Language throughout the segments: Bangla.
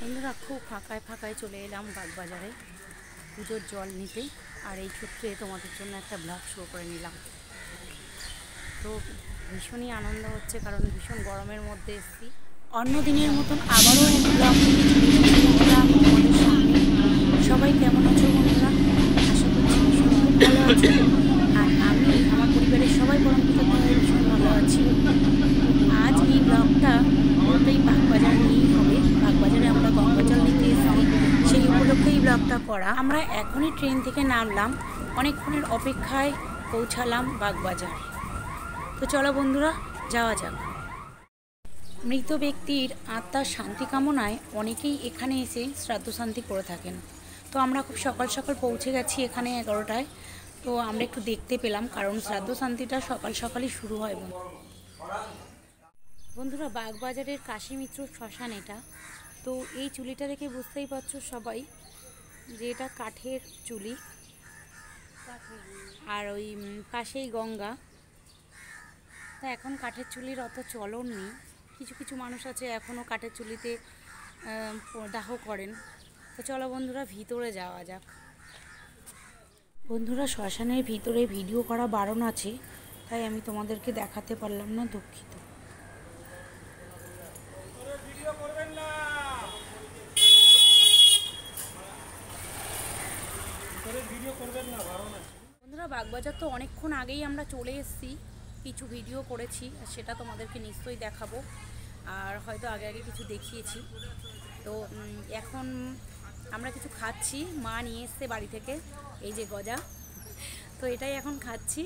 বন্ধুরা খুব ফাঁকায় ফাঁকায় চলে এলাম বাগবাজারে পুজোর জল নিতে। আর এই ক্ষেত্রে তোমাদের জন্য একটা ব্লগ শো করে নিলাম। তো ভীষণই আনন্দ হচ্ছে, কারণ ভীষণ গরমের মধ্যে এসেছি। অন্য দিনের মতন আবারও ব্লগ নিতে চলে এসেছি তোমাদের সামনে। সবাই কেমন আছো বন্ধুরা? আশা করছি ভীষণ খুব ভালো আছো। আর আমি আমার পরিবারের সবাই পরম কৃতজ্ঞতায় ভীষণ ভালো আছি। আজ এই ব্লগটা পুরোটাই বাগবাজার নিয়েই হবে। বাগবাজারে আমরা গঙ্গা জল নিতে এসেছি, সেই উপলক্ষে এই ব্লগটা করা। আমরা এখনই ট্রেন থেকে নামলাম, অনেকক্ষণের অপেক্ষায় পৌঁছালাম বাগবাজার। তো চলো বন্ধুরা, যাওয়া যাক। মৃত ব্যক্তির আত্মার শান্তি কামনায় অনেকেই এখানে এসে শ্রাদ্ধ শান্তি করে থাকেন। তো আমরা খুব সকাল সকাল পৌঁছে গেছি এখানে 11টায়। তো আমরা একটু দেখতে পেলাম, কারণ শ্রাদ্ধ শান্তিটা সকাল সকালই শুরু হয়। বন্ধুরা, বাগবাজারের কাশীমিত্র শ্মশান এটা। তো এই চুলিটা দেখে বুঝতেই পারছো সবাই যে এটা কাঠের চুলি, আর ওই পাশেই গঙ্গা। তা এখন কাঠের চুলির অত চলন নেই, কিছু কিছু মানুষ আছে এখনও কাঠের চুলিতে দাহ করেন। তো চলো বন্ধুরা, ভিতরে যাওয়া যাক। বন্ধুরা, শ্মশানের ভিতরে ভিডিও করা বারণ আছে, তাই আমি তোমাদেরকে দেখাতে পারলাম না, দুঃখিত। বন্ধুরা, বাগবাজার তো অনেকক্ষণ আগেই আমরা চলে এসেছি, কিছু ভিডিও করেছি, সেটা তোমাদেরকে নিশ্চয়ই দেখাবো। আর হয়তো আগে আগে কিছু দেখিয়েছি। তো এখন আমরা কিছু খাচ্ছি, মা নিয়ে এসছে বাড়ি থেকে, এই যে গজা। তো এটাই এখন খাচ্ছি,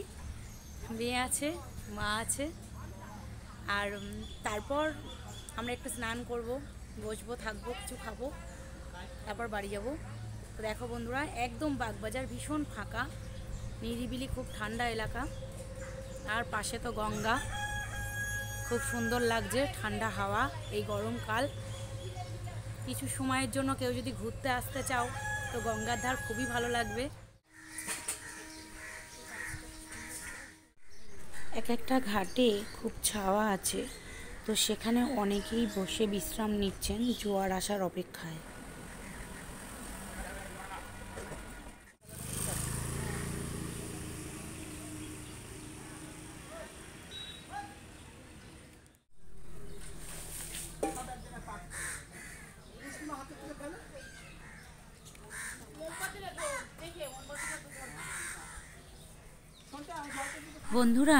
মেয়ে আছে, মা আছে। আর তারপর আমরা একটু স্নান করব, বসবো, থাকবো, কিছু খাবো, তারপর বাড়ি যাব। তো দেখো বন্ধুরা, একদম বাগবাজার ভীষণ ফাঁকা, নিরিবিলি, খুব ঠান্ডা এলাকা। আর পাশে তো গঙ্গা, খুব সুন্দর লাগছে, ঠান্ডা হাওয়া। এই গরমকাল কিছু সময়ের জন্য কেউ যদি ঘুরতে আসতে চাও তো গঙ্গার ধার খুবই ভালো লাগবে। এক একটা ঘাটে খুব ছাওয়া আছে, তো সেখানে অনেকেই বসে বিশ্রাম নিচ্ছেন জোয়ার আসার অপেক্ষায়। বন্ধুরা,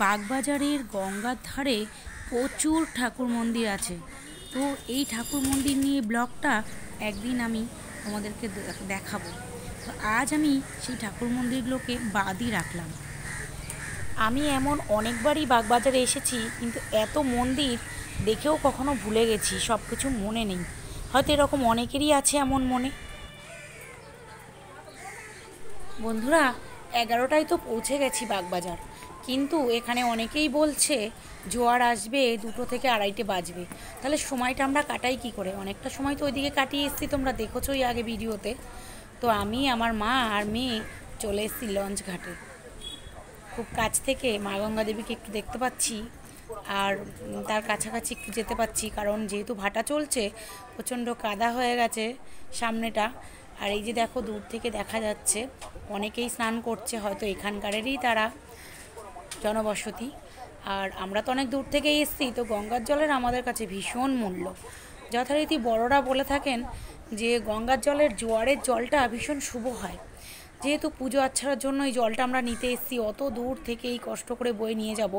বাগবাজারের গঙ্গার ধারে প্রচুর ঠাকুর মন্দির আছে। তো এই ঠাকুর মন্দির নিয়ে ব্লগটা একদিন আমি তোমাদেরকে দেখাবো। তো আজ আমি সেই ঠাকুর মন্দিরগুলোকে বাদই রাখলাম। আমি এমন অনেকবারই বাগবাজারে এসেছি, কিন্তু এত মন্দির দেখেও কখনো ভুলে গেছি, সব কিছু মনে নেই। হয়তো এরকম অনেকেরই আছে এমন মনে। বন্ধুরা, 11টায় তো পৌঁছে গেছি বাগবাজার, কিন্তু এখানে অনেকেই বলছে জোয়ার আসবে 2টো থেকে 2:30 বাজবে। তাহলে সময়টা আমরা কাটাই কি করে? অনেকটা সময় তো ওইদিকে কাটিয়ে এসেছি, তোমরা দেখেছোই আগে ভিডিওতে। তো আমি, আমার মা আর মেয়ে চলে এসেছি লঞ্চ ঘাটে। খুব কাছ থেকে মা গঙ্গা দেবীকে একটু দেখতে পাচ্ছি, আর তার কাছাকাছি একটু যেতে পাচ্ছি, কারণ যেহেতু ভাটা চলছে, প্রচণ্ড কাদা হয়ে গেছে সামনেটা। আর এই যে দেখো, দূর থেকে দেখা যাচ্ছে অনেকেই স্নান করছে, হয়তো এখানকারেরই তারা জনবসতি। আর আমরা তো অনেক দূর থেকেই এসেছি, তো গঙ্গার জলের আমাদের কাছে ভীষণ মূল্য। যথারীতি বড়রা বলে থাকেন যে গঙ্গার জলের, জোয়ারের জলটা ভীষণ শুভ হয়। যেহেতু পুজো আচ্ছার জন্য এই জলটা আমরা নিতে এসেছি, অত দূর থেকে এই কষ্ট করে বয়ে নিয়ে যাব,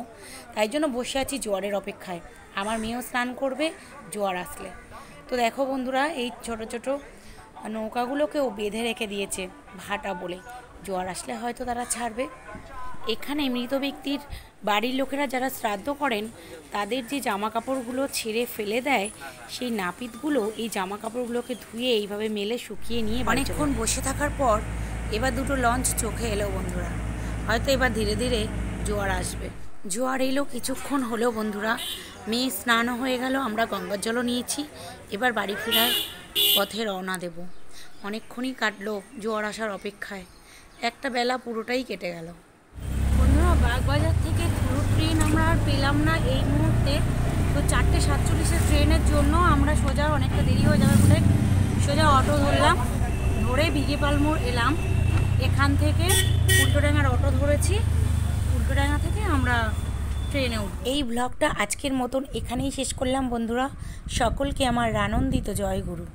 তাই জন্য বসে আছি জোয়ারের অপেক্ষায়। আমার মেয়েও স্নান করবে জোয়ার আসলে। তো দেখো বন্ধুরা, এই ছোট ছোট নৌকাগুলোকেও বেঁধে রেখে দিয়েছে ভাটা বলে, জোয়ার আসলে হয়তো তারা ছাড়বে। এখানে মৃত ব্যক্তির বাড়ির লোকেরা যারা শ্রাদ্ধ করেন, তাদের যে জামা কাপড়গুলো ছেড়ে ফেলে দেয়, সেই নাপিতগুলো এই জামা কাপড়গুলোকে ধুয়ে এইভাবে মেলে শুকিয়ে নিয়ে অনেকক্ষণ বসে থাকার পর এবার 2টো লঞ্চ চোখে এলো বন্ধুরা। হয়তো এবার ধীরে ধীরে জোয়ার আসবে। জোয়ার এলো কিছুক্ষণ হলেও বন্ধুরা, মেয়ে স্নানও হয়ে গেল, আমরা গঙ্গার জলও নিয়েছি। এবার বাড়ি ফেরার পথে রওনা দেব। অনেকক্ষণই কাটলো জোয়ার আসার অপেক্ষায়, একটা বেলা পুরোটাই কেটে গেল। বন্ধুরা, বাগবাজার থেকে পুরো ট্রেন আমরা আর পেলাম না এই মুহূর্তে। তো 4টে 47-এর ট্রেনের জন্য আমরা সোজা, অনেকটা দেরি হয়ে যাবে বলে সোজা অটো ধরলাম, ধরে বিগে পালমোড় এলাম। এখান থেকে উল্টোডাঙ্গার অটো ধরেছি, উল্টোডাঙ্গা থেকে আমরা ট্রেনে উঠব। এই ব্লগটা আজকের মতন এখানেই শেষ করলাম বন্ধুরা। সকলকে আমার আনন্দিত জয় গুরু।